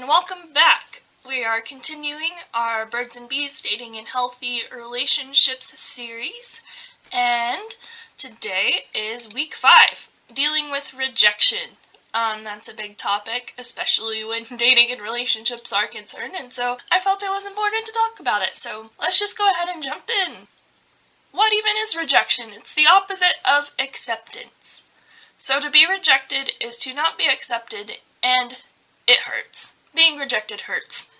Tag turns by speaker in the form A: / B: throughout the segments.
A: welcome back. We are continuing our Birds and Bees Dating in Healthy Relationships series, and today is week 5, dealing with rejection. That's a big topic, especially when dating and relationships are concerned, and so I felt it was important to talk about it, so let's just go ahead and jump in. What even is rejection? It's the opposite of acceptance. So to be rejected is to not be accepted, and it hurts. Being rejected hurts.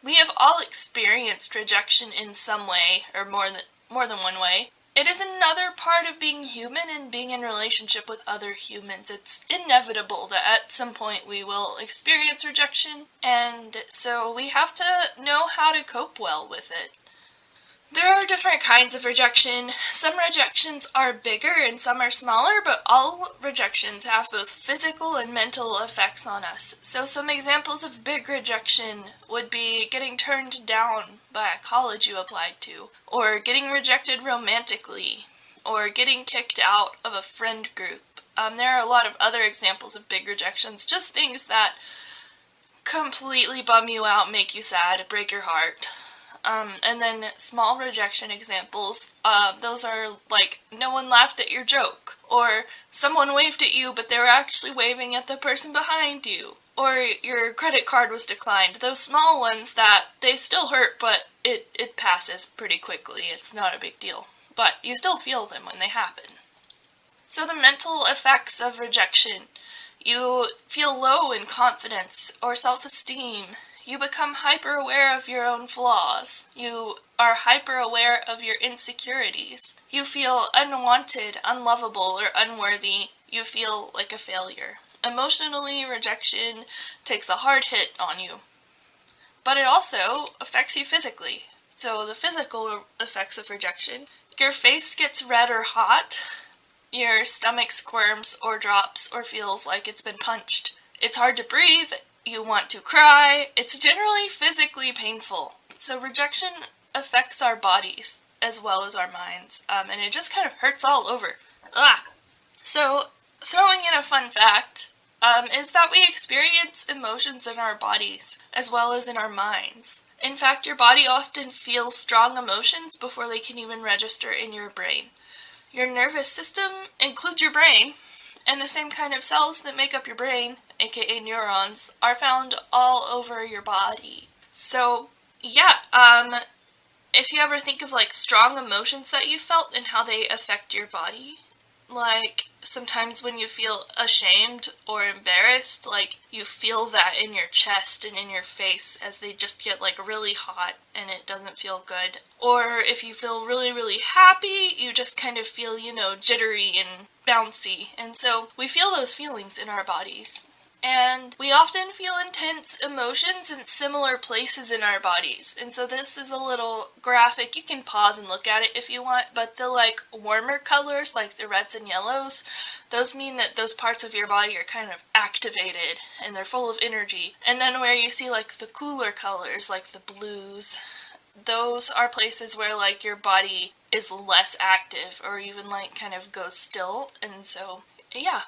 A: We have all experienced rejection in some way, or more than one way. It is another part of being human and being in relationship with other humans. It's inevitable that at some point we will experience rejection, and so we have to know how to cope well with it. There are different kinds of rejection. Some rejections are bigger and some are smaller, but all rejections have both physical and mental effects on us. So some examples of big rejection would be getting turned down by a college you applied to, or getting rejected romantically, or getting kicked out of a friend group. There are a lot of other examples of big rejections, just things that completely bum you out, make you sad, break your heart. And then small rejection examples, those are like no one laughed at your joke, or someone waved at you but they were actually waving at the person behind you, or your credit card was declined. Those small ones that they still hurt, but it passes pretty quickly. It's not a big deal, but you still feel them when they happen. So the mental effects of rejection: you feel low in confidence or self-esteem. You become hyper-aware of your own flaws. You are hyper-aware of your insecurities. You feel unwanted, unlovable, or unworthy. You feel like a failure. Emotionally, rejection takes a hard hit on you. But it also affects you physically. So the physical effects of rejection: your face gets red or hot. Your stomach squirms or drops or feels like it's been punched. It's hard to breathe. You want to cry. It's generally physically painful. So rejection affects our bodies as well as our minds, and it just kind of hurts all over. So throwing in a fun fact is that we experience emotions in our bodies as well as in our minds. In fact, your body often feels strong emotions before they can even register in your brain. Your nervous system includes your brain, and the same kind of cells that make up your brain, aka neurons, are found all over your body. So, yeah, if you ever think of like strong emotions that you felt and how they affect your body, like sometimes when you feel ashamed or embarrassed, like you feel that in your chest and in your face as they just get like really hot and it doesn't feel good. Or if you feel really, really happy, you just kind of feel, jittery and bouncy. And so we feel those feelings in our bodies. And we often feel intense emotions in similar places in our bodies. And so this is a little graphic. You can pause and look at it if you want, but the warmer colors, like the reds and yellows, those mean that those parts of your body are kind of activated and they're full of energy. And then where you see the cooler colors, like the blues, those are places where your body is less active or even kind of goes still. And so, yeah.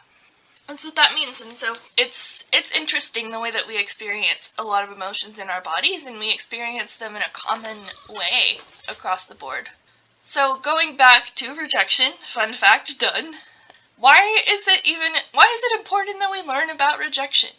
A: That's what that means, and so it's interesting the way that we experience a lot of emotions in our bodies, and we experience them in a common way across the board. So going back to rejection, fun fact done. Why is it important that we learn about rejection?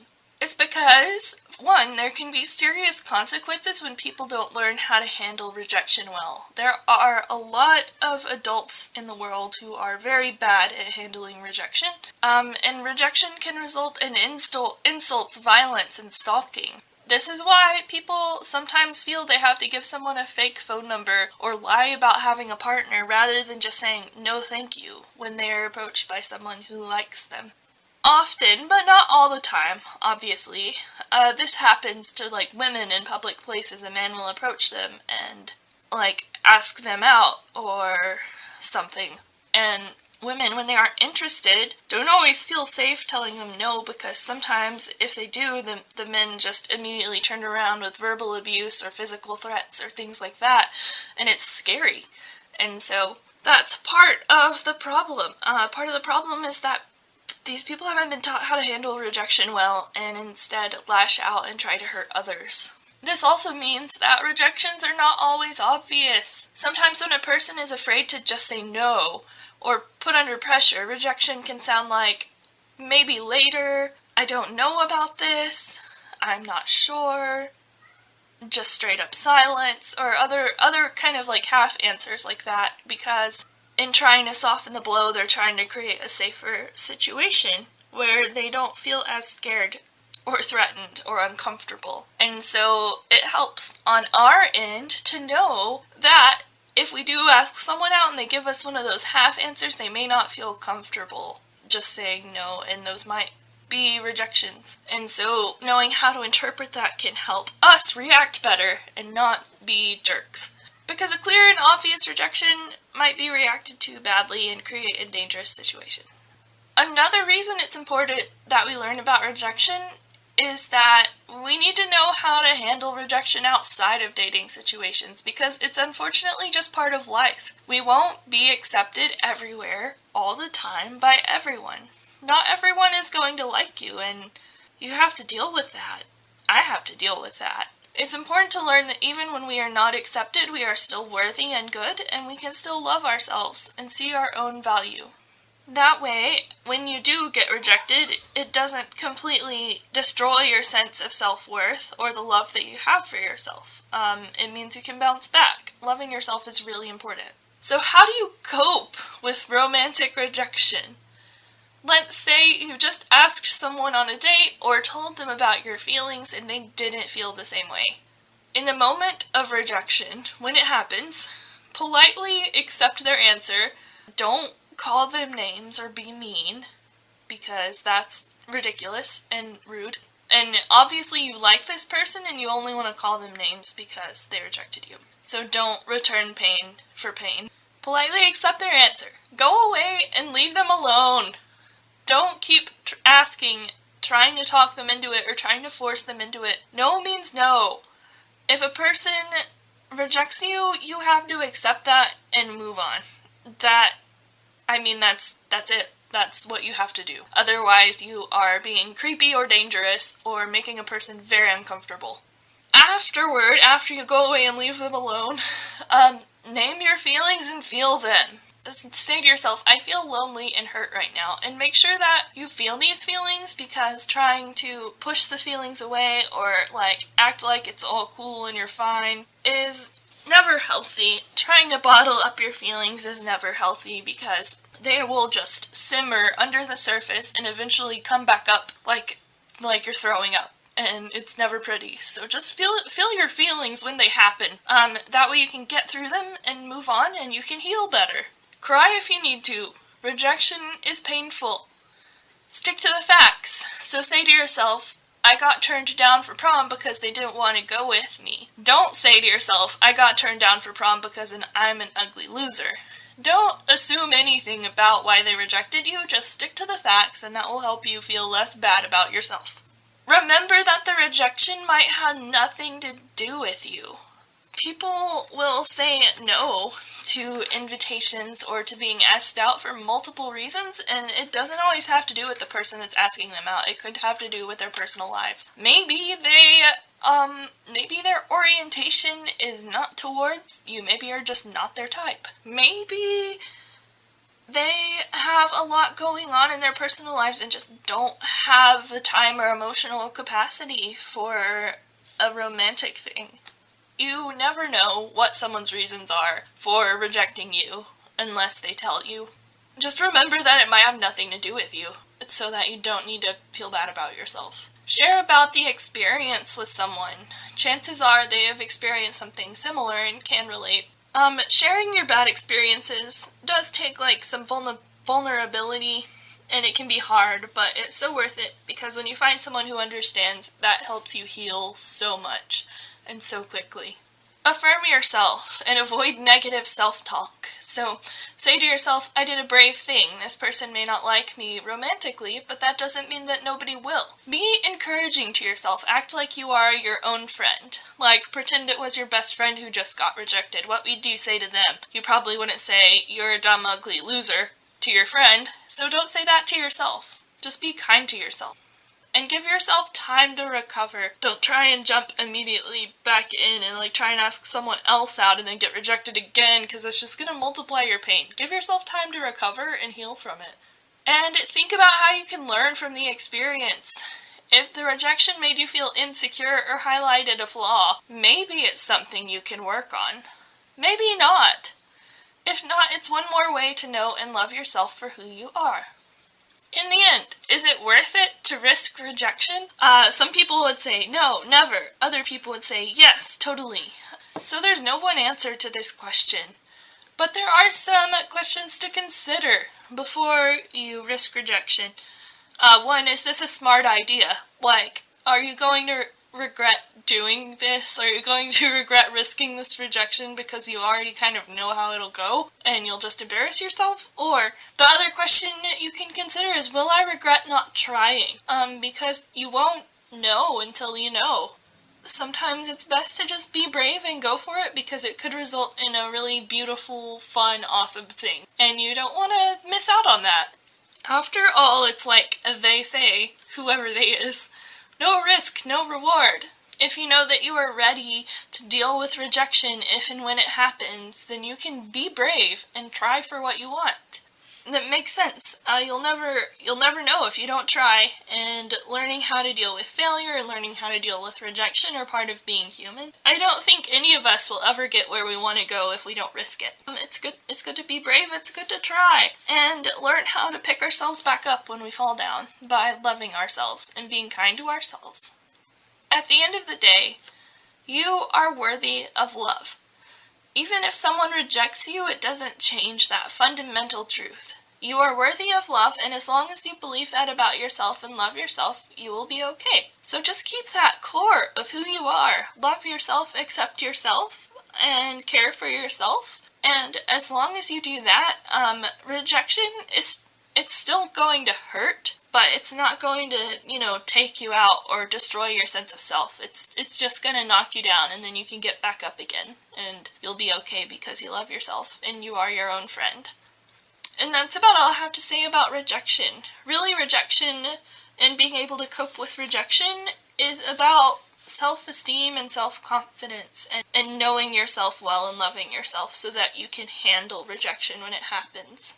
A: It's because, one, there can be serious consequences when people don't learn how to handle rejection well. There are a lot of adults in the world who are very bad at handling rejection, and rejection can result in insults, violence, and stalking. This is why people sometimes feel they have to give someone a fake phone number or lie about having a partner rather than just saying no thank you when they are approached by someone who likes them. Often, but not all the time, obviously, this happens to women in public places. A man will approach them and ask them out or something, and women, when they aren't interested, don't always feel safe telling them no, because sometimes if they do, the men just immediately turn around with verbal abuse or physical threats or things like that, and it's scary. And so that's part of the problem. Part of the problem is that These people haven't been taught how to handle rejection well and instead lash out and try to hurt others. This also means that rejections are not always obvious. Sometimes when a person is afraid to just say no or put under pressure, rejection can sound like, maybe later, I don't know about this, I'm not sure, just straight up silence, or other kind of like half answers like that, because in trying to soften the blow, they're trying to create a safer situation where they don't feel as scared or threatened or uncomfortable. And so it helps on our end to know that if we do ask someone out and they give us one of those half answers, they may not feel comfortable just saying no, and those might be rejections. And so knowing how to interpret that can help us react better and not be jerks. Because a clear and obvious rejection might be reacted to badly and create a dangerous situation. Another reason it's important that we learn about rejection is that we need to know how to handle rejection outside of dating situations, because it's unfortunately just part of life. We won't be accepted everywhere all the time by everyone. Not everyone is going to like you, and you have to deal with that. I have to deal with that. It's important to learn that even when we are not accepted, we are still worthy and good, and we can still love ourselves and see our own value. That way, when you do get rejected, it doesn't completely destroy your sense of self-worth or the love that you have for yourself. It means you can bounce back. Loving yourself is really important. So how do you cope with romantic rejection? Let's say you just asked someone on a date or told them about your feelings and they didn't feel the same way. In the moment of rejection, when it happens, politely accept their answer. Don't call them names or be mean, because that's ridiculous and rude. And obviously you like this person and you only want to call them names because they rejected you. So don't return pain for pain. Politely accept their answer. Go away and leave them alone. Don't keep asking, trying to talk them into it or trying to force them into it. No means no. If a person rejects you, you have to accept that and move on. That's it. That's what you have to do. Otherwise, you are being creepy or dangerous or making a person very uncomfortable. Afterward, after you go away and leave them alone, name your feelings and feel them. Say to yourself, I feel lonely and hurt right now, and make sure that you feel these feelings, because trying to push the feelings away or act like it's all cool and you're fine is never healthy. Trying to bottle up your feelings is never healthy, because they will just simmer under the surface and eventually come back up like you're throwing up. And it's never pretty. So just feel your feelings when they happen. That way you can get through them and move on, and you can heal better. Cry if you need to. Rejection is painful. Stick to the facts. So say to yourself, I got turned down for prom because they didn't want to go with me. Don't say to yourself, I got turned down for prom because I'm an ugly loser. Don't assume anything about why they rejected you. Just stick to the facts, and that will help you feel less bad about yourself. Remember that the rejection might have nothing to do with you. People will say no to invitations or to being asked out for multiple reasons, and it doesn't always have to do with the person that's asking them out. It could have to do with their personal lives. Maybe their orientation is not towards you. Maybe you're just not their type. Maybe they have a lot going on in their personal lives and just don't have the time or emotional capacity for a romantic thing. You never know what someone's reasons are for rejecting you unless they tell you. Just remember that it might have nothing to do with you. It's so that you don't need to feel bad about yourself. Share about the experience with someone. Chances are they have experienced something similar and can relate. Sharing your bad experiences does take some vulnerability, and it can be hard, but it's so worth it, because when you find someone who understands, that helps you heal so much. And so quickly. Affirm yourself and avoid negative self-talk. So say to yourself, I did a brave thing. This person may not like me romantically, but that doesn't mean that nobody will. Be encouraging to yourself. Act like you are your own friend. Pretend it was your best friend who just got rejected. What would you say to them? You probably wouldn't say, you're a dumb, ugly loser to your friend, so don't say that to yourself. Just be kind to yourself. And give yourself time to recover. Don't try and jump immediately back in and try and ask someone else out and then get rejected again, because it's just going to multiply your pain. Give yourself time to recover and heal from it. And think about how you can learn from the experience. If the rejection made you feel insecure or highlighted a flaw, maybe it's something you can work on. Maybe not. If not, it's one more way to know and love yourself for who you are. In the end, is it worth it to risk rejection? Some people would say no, never. Other people would say yes, totally. So there's no one answer to this question. But there are some questions to consider before you risk rejection. One, is this a smart idea? Are you going to regret doing this? Are you going to regret risking this rejection because you already kind of know how it'll go and you'll just embarrass yourself? Or the other question you can consider is, will I regret not trying? Because you won't know until you know. Sometimes it's best to just be brave and go for it, because it could result in a really beautiful, fun, awesome thing. And you don't want to miss out on that. After all, it's like they say, whoever they is, no risk, no reward. If you know that you are ready to deal with rejection if and when it happens, then you can be brave and try for what you want. That makes sense. You'll never know if you don't try, and learning how to deal with failure and learning how to deal with rejection are part of being human. I don't think any of us will ever get where we want to go if we don't risk it. It's good to be brave, it's good to try, and learn how to pick ourselves back up when we fall down by loving ourselves and being kind to ourselves. At the end of the day, you are worthy of love. Even if someone rejects you, it doesn't change that fundamental truth. You are worthy of love, and as long as you believe that about yourself and love yourself, you will be okay. So just keep that core of who you are. Love yourself, accept yourself, and care for yourself. And as long as you do that, rejection it's still going to hurt, but it's not going to, take you out or destroy your sense of self. It's just going to knock you down, and then you can get back up again, and you'll be okay because you love yourself, and you are your own friend. And that's about all I have to say about rejection. Really, rejection and being able to cope with rejection is about self-esteem and self-confidence and knowing yourself well and loving yourself so that you can handle rejection when it happens.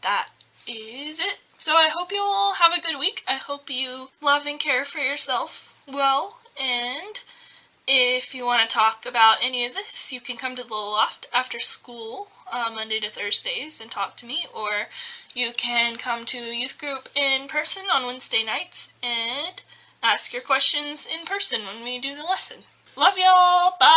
A: That is it. So I hope you all have a good week. I hope you love and care for yourself well, and if you want to talk about any of this, you can come to the loft after school, Monday to Thursdays, and talk to me, or you can come to youth group in person on Wednesday nights and ask your questions in person when we do the lesson. Love y'all! Bye!